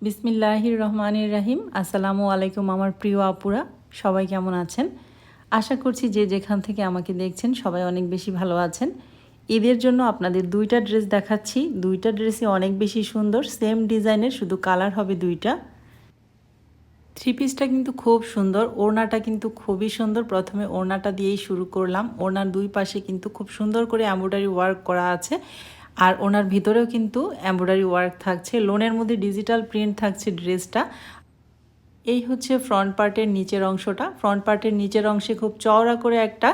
বিসমিল্লাহির রহমানির রাহিম। আসসালামু আলাইকুম আমার প্রিয় আপুরা, সবাই কেমন আছেন? আশা করছি যে যেখান থেকে আমাকে দেখছেন সবাই অনেক বেশি ভালো আছেন। ঈদের জন্য আপনাদের দুইটা ড্রেস দেখাচ্ছি। দুইটা ড্রেসই অনেক বেশি সুন্দর, সেম ডিজাইনের, শুধু কালার হবে দুইটা। থ্রি পিসটা কিন্তু খুব সুন্দর, ওড়নাটা কিন্তু খুবই সুন্দর। প্রথমে ওড়নাটা দিয়েই শুরু করলাম। ওড়নার দুই পাশে কিন্তু খুব সুন্দর করে এমব্রয়ডারি ওয়ার্ক করা আছে, আর ওনার ভিতরেও কিন্তু এমব্রয়ডারি ওয়ার্ক থাকছে। লোনের মধ্যে ডিজিটাল প্রিন্ট থাকছে ড্রেসটা। এই হচ্ছে ফ্রন্ট পার্টের নিচের অংশটা। ফ্রন্ট পার্টের নিচের অংশে খুব চওড়া করে একটা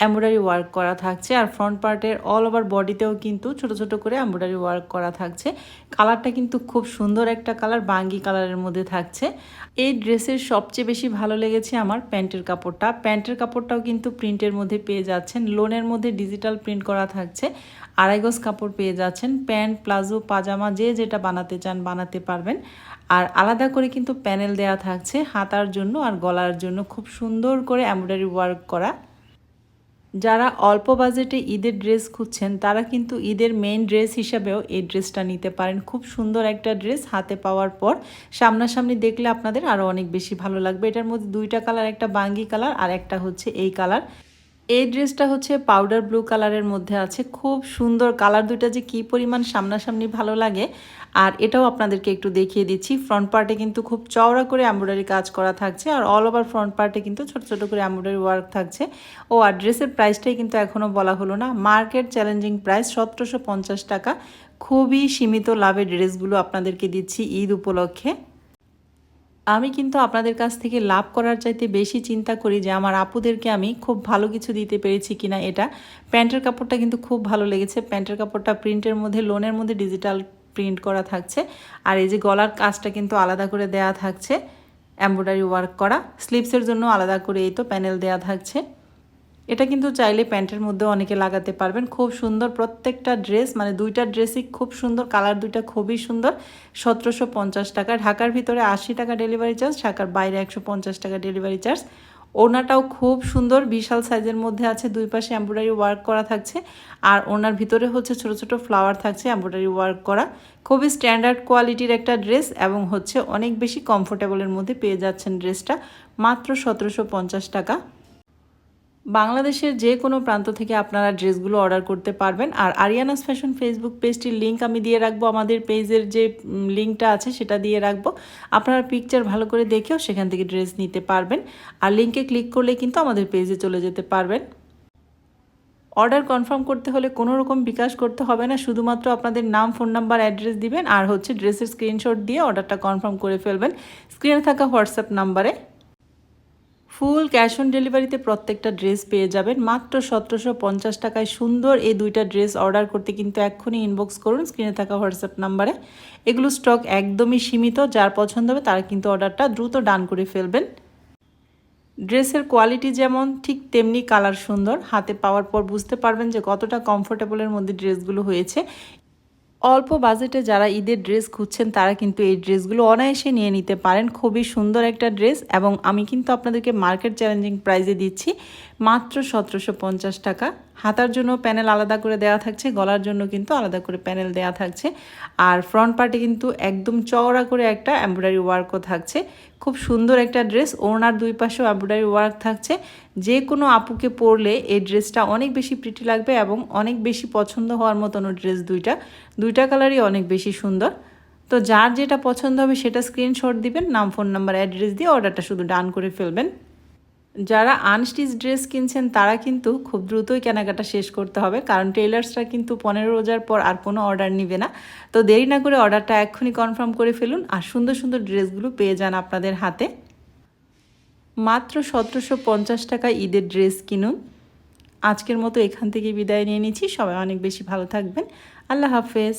এমব্রয়ডারি ওয়ার্ক করা থাকছে, আর ফ্রন্ট পার্টের অল ওভার বডিতেও কিন্তু ছোট ছোট করে এমব্রয়ডারি ওয়ার্ক করা থাকছে। কালারটা কিন্তু খুব সুন্দর একটা কালার, বাঙ্গি কালারের মধ্যে থাকছে। এই ড্রেসের সবচেয়ে বেশি ভালো লেগেছে আমার প্যান্টের কাপড়টা। প্যান্টের কাপড়টাও কিন্তু প্রিন্টের মধ্যে পেয়ে যাচ্ছেন। লোনের মধ্যে ডিজিটাল প্রিন্ট করা থাকছে। আড়াই গজ কাপড় পেয়ে যাচ্ছেন। প্যান্ট, প্লাজো, পাজামা যে যেটা বানাতে চান বানাতে পারবেন। আর আলাদা করে কিন্তু প্যানেল দেয়া থাকছে হাতার জন্য আর গলার জন্য, খুব সুন্দর করে এমব্রয়ডারি ওয়ার্ক করা। যারা অল্প বাজেটে ঈদের ড্রেস খুঁজছেন তারা কিন্তু ঈদের মেইন ড্রেস হিসাবেও এই ড্রেসটা নিতে পারেন। খুব সুন্দর একটা ড্রেস, হাতে পাওয়ার পর সামনাসামনি দেখলে আপনাদের আরও অনেক বেশি ভালো লাগবে। এটার মধ্যে দুইটা কালার, একটা বাঙ্গি কালার আর একটা হচ্ছে এই কালার। এই ড্রেসটা হচ্ছে পাউডার ব্লু কালারের মধ্যে আছে। খুব সুন্দর কালার দুইটা, যে কি পরিমাণ সামনাসামনি ভালো লাগে। আর এটাও আপনাদেরকে একটু দেখিয়ে দিচ্ছি। ফ্রন্ট পার্টে কিন্তু খুব চওড়া করে এমব্রয়ডারি কাজ করা থাকছে, আর অল ওভার ফ্রন্ট পার্টে কিন্তু ছোট ছোট করে এমব্রয়ডারি ওয়ার্ক থাকছে। ও আর ড্রেসের প্রাইসটাই কিন্তু এখনও বলা হলো না। মার্কেট চ্যালেঞ্জিং প্রাইস 1750 টাকা। খুবই সীমিত লাভে ড্রেসগুলো আপনাদেরকে দিচ্ছি ঈদ উপলক্ষে। আমি কিন্তু আপনাদের কাছ থেকে লাভ করার চাইতে বেশি চিন্তা করি যে আমার আপুদেরকে আমি খুব ভালো কিছু দিতে পেরেছি কিনা। এটা প্যান্টের কাপড়টা কিন্তু খুব ভালো লেগেছে। প্যান্টের কাপড়টা প্রিন্টের মধ্যে, লোনের মধ্যে ডিজিটাল প্রিন্ট করা থাকছে। আর এই যে গলার কাজটা কিন্তু আলাদা করে দেয়া থাকছে, এমব্রয়ডারি ওয়ার্ক করা। স্লিভসের জন্য আলাদা করে এই তো প্যানেল দেয়া থাকছে। এটা কিন্তু চাইলে প্যান্টের মধ্যেও অনেকে লাগাতে পারবেন। খুব সুন্দর প্রত্যেকটা ড্রেস, মানে দুইটা ড্রেসই খুব সুন্দর, কালার দুইটা খুবই সুন্দর। 1750 টাকা। ঢাকার ভিতরে 80 টাকা ডেলিভারি চার্জ, ঢাকার বাইরে 150 টাকা ডেলিভারি চার্জ। ওড়নাটাও খুব সুন্দর, বিশাল সাইজের মধ্যে আছে। দুই পাশে এমব্রয়ডারি ওয়ার্ক করা থাকছে, আর ওড়নার ভিতরে হচ্ছে ছোট ছোট ফ্লাওয়ার থাকছে এমব্রয়ডারি ওয়ার্ক করা। খুবই স্ট্যান্ডার্ড কোয়ালিটির একটা ড্রেস, এবং হচ্ছে অনেক বেশি কমফোর্টেবলের মধ্যে পেয়ে যাচ্ছেন ড্রেসটা মাত্র 1750 টাকা। বাংলাদেশের যে কোনো প্রান্ত থেকে আপনারা ড্রেসগুলো অর্ডার করতে পারবেন। আর আরিয়ানাস ফ্যাশন ফেসবুক পেজটির লিঙ্ক আমি দিয়ে রাখবো, আমাদের পেজের যে লিঙ্কটা আছে সেটা দিয়ে রাখবো। আপনারা পিকচার ভালো করে দেখেও সেখান থেকে ড্রেস নিতে পারবেন। আর লিঙ্কে ক্লিক করলে কিন্তু আমাদের পেজে চলে যেতে পারবেন। অর্ডার কনফার্ম করতে হলে কোনো রকম বিকাশ করতে হবে না, শুধুমাত্র আপনাদের নাম, ফোন নাম্বার, অ্যাড্রেস দিবেন, আর হচ্ছে ড্রেসের স্ক্রিনশট দিয়ে অর্ডারটা কনফার্ম করে ফেলবেন স্ক্রিনে থাকা হোয়াটসঅ্যাপ নাম্বারে। ফুল ক্যাশ অন ডেলিভারিতে প্রত্যেকটা ড্রেস পেয়ে যাবেন মাত্র 1750 টাকায়। সুন্দর এই দুইটা ড্রেস অর্ডার করতে কিন্তু এক্ষুনি ইনবক্স করুন স্ক্রিনে থাকা হোয়াটসঅ্যাপ নাম্বারে। এগুলো স্টক একদমই সীমিত, যার পছন্দ হবে তারা কিন্তু অর্ডারটা দ্রুত ডান করে ফেলবেন। ড্রেসের কোয়ালিটি যেমন ঠিক তেমনি কালার সুন্দর। হাতে পাওয়ার পর বুঝতে পারবেন যে কতটা কমফোর্টেবলের মধ্যে ড্রেসগুলো হয়েছে। অল্প বাজেটে যারা ঈদের ড্রেস খুঁজছেন তারা কিন্তু এই ড্রেসগুলো অনায়াসে নিয়ে নিতে পারেন। খুবই সুন্দর একটা ড্রেস, এবং আমি কিন্তু আপনাদেরকে মার্কেট চ্যালেঞ্জিং প্রাইসে দিচ্ছি মাত্র 1750 টাকা। হাতার জন্য প্যানেল আলাদা করে দেওয়া থাকছে, গলার জন্য কিন্তু আলাদা করে প্যানেল দেওয়া থাকছে। আর ফ্রন্ট পার্টে কিন্তু একদম চওড়া করে একটা এমব্রয়ডারি ওয়ার্কও থাকছে। খুব সুন্দর একটা ড্রেস। ওড়নার দুই পাশেও এমব্রয়ডারি ওয়ার্ক থাকছে। যে কোনো আপুকে পরলে এই ড্রেসটা অনেক বেশি প্রিটি লাগবে, এবং অনেক বেশি পছন্দ হওয়ার মতনও ড্রেস দুইটা কালারই অনেক বেশি সুন্দর। তো যার যেটা পছন্দ হবে সেটা স্ক্রিনশট দিবেন, নাম, ফোন নাম্বার, অ্যাড্রেস দিয়ে অর্ডারটা শুধু ডান করে ফেলবেন। যারা আনস্টিচ ড্রেস কিনছেন তারা কিন্তু খুব দ্রুতই কেনাকাটা শেষ করতে হবে, কারণ টেলার্সরা কিন্তু 15 রোজার পর আর কোনো অর্ডার নিবে না। তো দেরি না করে অর্ডারটা এক্ষুনি কনফার্ম করে ফেলুন, আর সুন্দর সুন্দর ড্রেসগুলো পেয়ে যান আপনাদের হাতে। মাত্র 1750 টাকায় ঈদের ড্রেস কিনুন। আজকের মতো এখান থেকে বিদায় নিয়ে নিচ্ছি। সবাই অনেক বেশি ভালো থাকবেন। আল্লাহ হাফেজ।